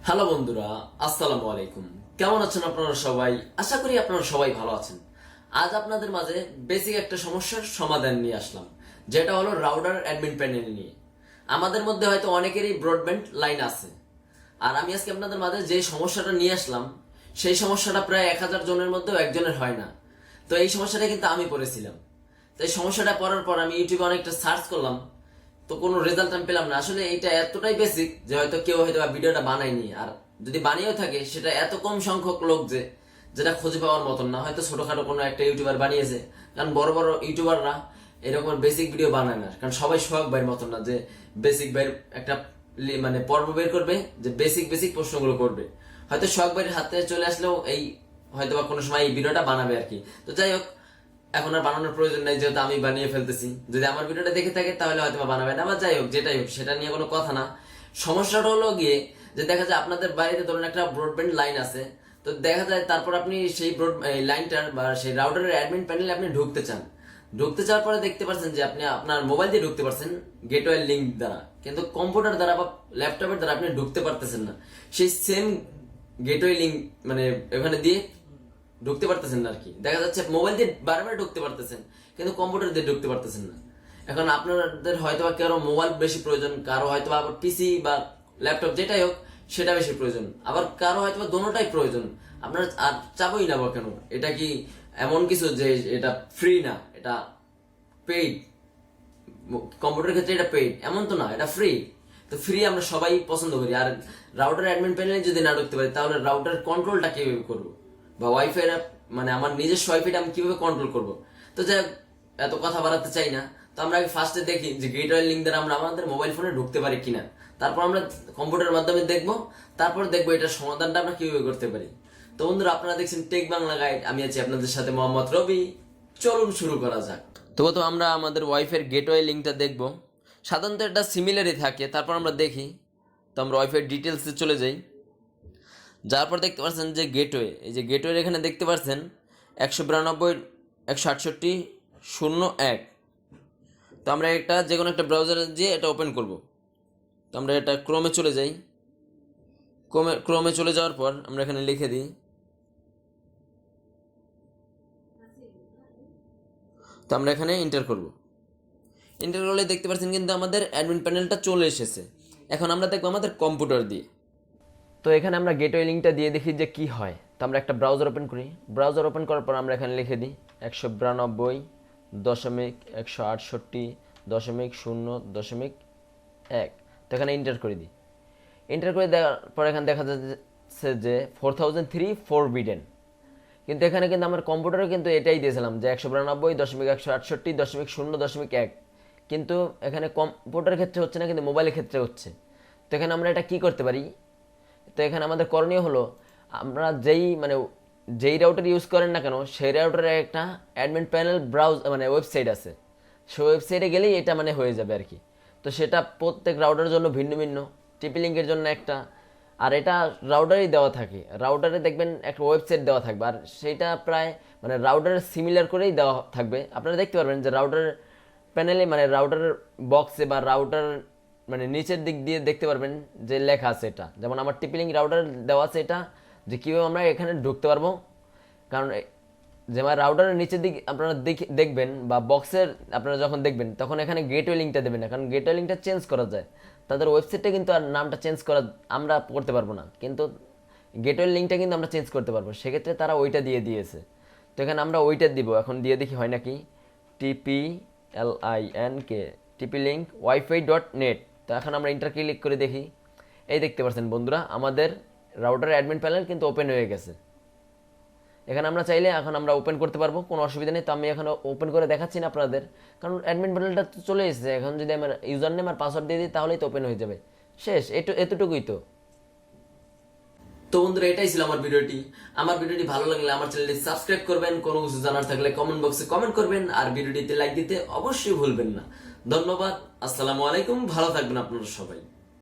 Hello বন্ধুরা, আসসালামু আলাইকুম। কেমন আছেন আপনারা সবাই? আশা করি আপনারা সবাই ভালো আছেন। আজ আপনাদের মাঝে বেসিক একটা সমস্যার সমাধান নিয়ে আসলাম, যেটা হলো রাউটার অ্যাডমিন প্যানেল নিয়ে। আমাদের মধ্যে হয়তো অনেকেরই ব্রডব্যান্ড লাইন আছে, আর আমি আজকে আপনাদের মাঝে যে সমস্যাটা নিয়ে আসলাম, সেই সমস্যাটা প্রায় 1000 জনের মধ্যেও একজনের হয় না। তো এই সমস্যাটা কিন্তু আমি পড়েছিলাম। তো এই সমস্যাটা পড়ার পর আমি ইউটিউবে অনেকটা সার্চ করলাম, তো কোনো রেজাল্ট আমি পেলাম না। আসলে এটা এতটাই বেসিক যে হয়তো কেউ হয়তো ভিডিওটা বানায়নি, আর যদি বানিয়েও থাকে সেটা এত কম সংখ্যক লোক যে যেটা খুঁজে পাওয়ার মতন না। হয়তো ছোটখাটো কোনো একটা ইউটিউবার বানিয়েছে, কারণ বড় বড় ইউটিউবাররা এরকম বেসিক ভিডিও বানায় না, কারণ সবাই সোহাগ ভাইয়ের মতন না যে বেসিক ভাইয়ের একটা মানে পর্ব বের করবে, যে বেসিক বেসিক প্রশ্নগুলো করবে। হয়তো সোহাগ ভাইয়ের হাতে চলে আসলেও এই হয়তো বা কোনো সময় এই ভিডিওটা বানাবে আর কি। তো যাই হোক, এখন আর বানানোর প্রয়োজন নাই, যেহেতু আমি বানিয়ে ফেলতেছি। যদি আমার ভিডিওটা দেখে থাকে তাহলে হয়তো বানাবে না, বা যাই হোক, যেটাই হোক সেটা নিয়ে কোনো কথা না। সমস্যাটা হলো গিয়ে যে দেখা যায় আপনাদের বাড়িতে ধরুন একটা ব্রডব্যান্ড লাইন আছে, তো দেখা যায় তারপর আপনি সেই লাইনটার বা সেই রাউটারের অ্যাডমিন প্যানেলে আপনি ঢুকতে চান। ঢুকতে চাওয়ার পরে দেখতে পাচ্ছেন যে আপনি আপনার মোবাইল দিয়ে ঢুকতে পারছেন গেটওয়ে লিঙ্ক দ্বারা, কিন্তু কম্পিউটার দ্বারা বা ল্যাপটপের দ্বারা আপনি ঢুকতে পারতেছেন না। সেই সেম গেটওয়ে লিঙ্ক মানে ওখানে দিয়ে ঢুকতে পারতেছেন না আর কি। দেখা যাচ্ছে মোবাইল দিয়ে বারবার ঢুকতে পারতেছেন, কিন্তু কম্পিউটার দিয়ে ঢুকতে পারতেছেন না। এখন আপনাদের হয়তো বা কারো মোবাইল বেশি প্রয়োজন, কারো হয়তো আবার পিসি বা ল্যাপটপ যেটাই হোক সেটা বেশি প্রয়োজন, আবার কারো হয়তো বা দোনোটাই প্রয়োজন। আপনার আর চাবই না বা কেন, এটা কি এমন কিছু যে এটা ফ্রি না, এটা পেইড। কম্পিউটারের ক্ষেত্রে এটা পেইড এমন তো না, এটা ফ্রি। তো ফ্রি আমরা সবাই পছন্দ করি। আর রাউটার অ্যাডমিন প্যানেলে যদি না ঢুকতে পারি, তাহলে রাউটার কন্ট্রোলটা কিভাবে করবো, বা ওয়াইফাই মানে আমার নিজস্ব ওয়াইফাইটা আমি কিভাবে কন্ট্রোল করবো? তো যাই হোক, এত কথা বাড়াতে চাই না। তো আমরা আগে ফার্স্টে দেখি যে গেটওয়ে লিঙ্ক দ্বারা আমরা আমাদের মোবাইল ফোনে ঢুকতে পারি কিনা। তারপর আমরা কম্পিউটারের মাধ্যমে দেখবো, তারপর দেখবো এটার সমাধানটা আমরা কিভাবে করতে পারি। তো বন্ধুরা, আপনারা দেখছেন টেক বাংলা গাইড, আমি আছি আপনাদের সাথে মোহাম্মদ রবি। চলুন শুরু করা যাক। তো আমরা আমাদের ওয়াইফাই গেটওয়ে লিঙ্কটা দেখবো। সাধারণত এটা সিমিলারই থাকে। তারপর আমরা দেখি, তো আমরা ওয়াইফাই ডিটেলসে চলে যাই। যার পর দেখতে পাচ্ছেন যে গেটওয়ে, এই যে গেটওয়ে এখানে দেখতে পাচ্ছেন 192.168.01। তো আমরা একটা যে কোনো একটা ব্রাউজারে দিয়ে এটা ওপেন করব। তো আমরা এটা ক্রোমে চলে যাই। ক্রোমে চলে যাওয়ার পর আমরা এখানে লিখে দিই, তো আমরা এখানে এন্টার করব। এন্টার করলে দেখতে পাচ্ছেন কিন্তু আমাদের অ্যাডমিন প্যানেলটা চলে এসেছে। এখন আমরা দেখবো আমাদের কম্পিউটার দিয়ে। তো এখানে আমরা গেটওয়ে লিঙ্কটা দিয়ে দেখি যে কি হয়। তো আমরা একটা ব্রাউজার ওপেন করি। ব্রাউজার ওপেন করার পর আমরা এখানে লিখে দিই 192.168.0.1। তো এখানে এন্টার করে দিই। এন্টার করে দেওয়ার পর এখানে দেখা যাচ্ছে যে 4003 ফরবিডেন। কিন্তু এখানে কিন্তু আমার কম্পিউটারে কিন্তু এটাই দিয়েছিলাম যে 192.168.0.1। কিন্তু এখানে কম্পিউটারের ক্ষেত্রে হচ্ছে না, কিন্তু মোবাইলের ক্ষেত্রে হচ্ছে। তো এখানে আমরা এটা কি করতে পারি? তো এখানে আমাদের করণীয় হলো, আমরা যেই রাউটার ইউজ করেন না কেন, সেই রাউটারের একটা অ্যাডমিন প্যানেল মানে ওয়েবসাইট আছে। সেই ওয়েবসাইটে গেলেই এটা হয়ে যাবে আর কি। তো সেটা প্রত্যেক রাউটারের জন্য ভিন্ন ভিন্ন, টিপি লিঙ্কের জন্য একটা, আর এটা রাউটারেই দেওয়া থাকে। রাউটারে দেখবেন একটা ওয়েবসাইট দেওয়া থাকবে, আর সেইটা প্রায় রাউটারের সিমিলার করেই দেওয়া থাকবে। আপনারা দেখতে পারবেন যে রাউটারের প্যানেলে রাউটারের বক্সে বা রাউটার নিচের দিক দিয়ে দেখতে পারবেন যে লেখা আছে এটা। যেমন আমার টিপি লিঙ্ক রাউটার দেওয়া আছে এটা, যে কীভাবে আমরা এখানে ঢুকতে পারবো। কারণ যে রাউটারের নিচের দিক আপনারা দেখবেন বা বক্সের আপনারা যখন দেখবেন, তখন এখানে গেটওয়ে লিঙ্কটা দেবেন না, কারণ গেটওয়ে লিঙ্কটা চেঞ্জ করা যায়। তাদের ওয়েবসাইটটা কিন্তু আর নামটা চেঞ্জ করা আমরা করতে পারবো না, কিন্তু গেটওয়ে লিঙ্কটা কিন্তু আমরা চেঞ্জ করতে পারবো। সেক্ষেত্রে তারা ওইটা দিয়ে দিয়েছে। তো এখানে আমরা ওইটা দিব। এখন দিয়ে দেখি হয় নাকি। TPLINK টিপি লিঙ্ক wifi.net। তো এখন আমরা ইন্টার ক্লিক করে দেখি। এই দেখতে পাচ্ছেন বন্ধুরা, আমাদের রাউটার অ্যাডমিন প্যানেল কিন্তু ওপেন হয়ে গেছে। এখানে আমরা চাইলে এখন আমরা ওপেন করতে পারবো, কোনো অসুবিধা নেই। তো আমি এখন ওপেন করে দেখাচ্ছি না আপনাদের, কারণ অ্যাডমিন প্যানেলটা তো চলে এসেছে। এখন যদি আমার ইউজার নেম আর পাসওয়ার্ড দিয়ে দিই, তাহলেই তো ওপেন হয়ে যাবে। শেষ, এতটুকুই তো। তো বন্ধুরা, এটাই ছিল আমার ভিডিওটি। আমার ভিডিওটি ভালো লাগলে আমার চ্যানেলটি সাবস্ক্রাইব করবেন, কোনো কিছু জানার থাকলে কমেন্ট বক্সে কমেন্ট করবেন, আর ভিডিওটিতে লাইক দিতে অবশ্যই ভুলবেন না। ধন্যবাদ, আসসালামু আলাইকুম, ভালো থাকবেন আপনারা সবাই।